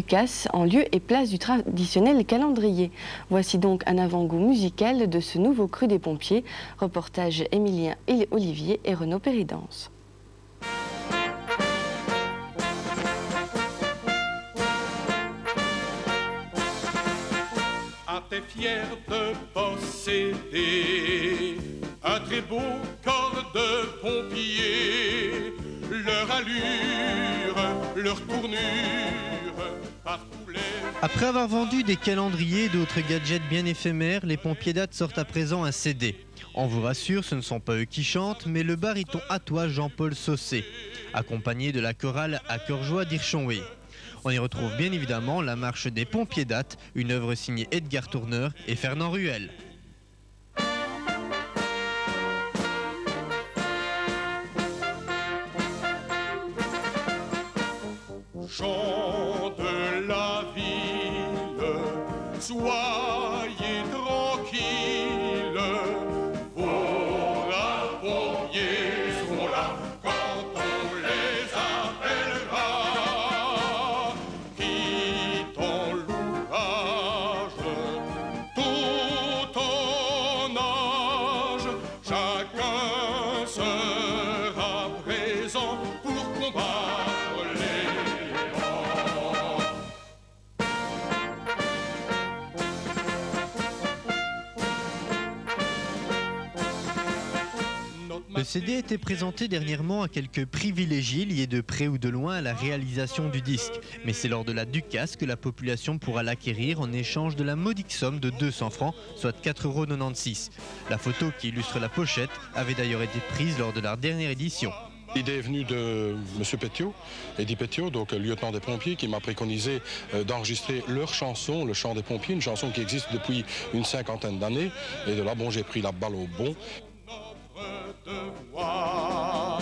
Ducasse en lieu et place du traditionnel calendrier. Voici donc un avant-goût musical de ce nouveau cru des pompiers. Reportage Émilien Olivier et Renaud Péridance. T'es fier de posséder un très beau corps de pompiers, leur allure, leur tournure, par tous les... Après avoir vendu des calendriers et d'autres gadgets bien éphémères, les pompiers dates sortent à présent un CD. On vous rassure, ce ne sont pas eux qui chantent, mais le baryton attois Jean-Paul Saucé, accompagné de la chorale à cœur joie d'Hirchonway. On y retrouve bien évidemment la marche des pompiers dates, une œuvre signée Edgar Tourneur et Fernand Ruel. Chants de la ville, soyez tranquilles, vos pompiers seront là quand on les appellera. Quittons l'ouvrage, tout en âge, chacun sera présent pour combattre les vents. Le CD a été présenté dernièrement à quelques privilégiés liés de près ou de loin à la réalisation du disque. Mais c'est lors de la Ducasse que la population pourra l'acquérir en échange de la modique somme de 200 francs, soit 4,96 €. La photo qui illustre la pochette avait d'ailleurs été prise lors de la dernière édition. L'idée est venue de M. Petiot, Eddy Petiot, donc lieutenant des pompiers, qui m'a préconisé d'enregistrer leur chanson, le chant des pompiers, une chanson qui existe depuis une 50aine d'années. Et de là, bon, j'ai pris la balle au bon. Devoir.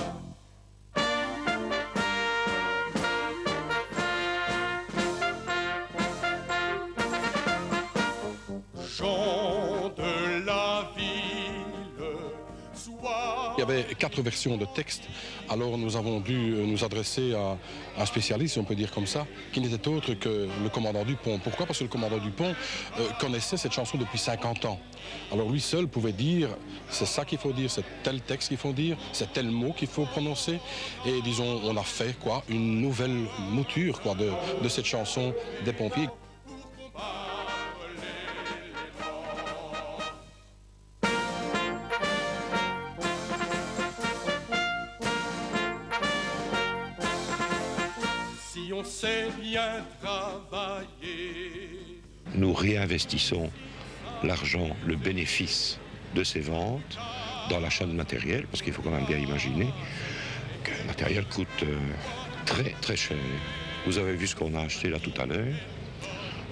Chants de la ville, sois... Il y avait 4 versions de texte, alors nous avons dû nous adresser à un spécialiste, si on peut dire comme ça, qui n'était autre que le commandant Dupont. Pourquoi ? Parce que le commandant Dupont connaissait cette chanson depuis 50 ans. Alors lui seul pouvait dire, c'est ça qu'il faut dire, c'est tel texte qu'il faut dire, c'est tel mot qu'il faut prononcer. Et disons, on a fait quoi, une nouvelle mouture quoi, de cette chanson des pompiers. Si on sait bien travailler. Nous réinvestissons l'argent, le bénéfice de ces ventes dans l'achat de matériel, parce qu'il faut quand même bien imaginer que le matériel coûte très très cher. Vous avez vu ce qu'on a acheté là tout à l'heure,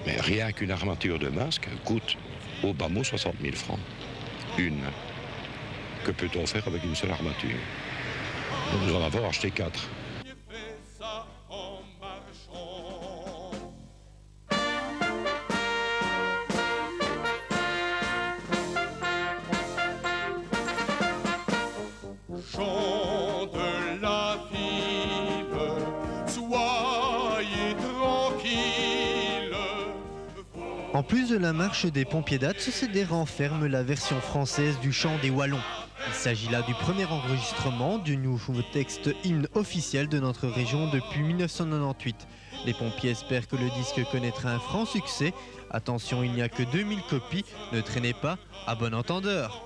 mais rien qu'une armature de masque coûte au bas mot 60 000 francs. Une. Que peut-on faire avec une seule armature? Nous en avons acheté 4. Chants de la ville, soyez tranquilles. En plus de la marche des pompiers dates, ce CD renferme la version française du chant des Wallons. Il s'agit là du premier enregistrement du nouveau texte hymne officiel de notre région depuis 1998. Les pompiers espèrent que le disque connaîtra un franc succès. Attention, il n'y a que 2000 copies, ne traînez pas, à bon entendeur.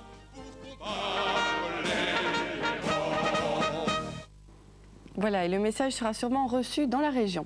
Voilà, et le message sera sûrement reçu dans la région.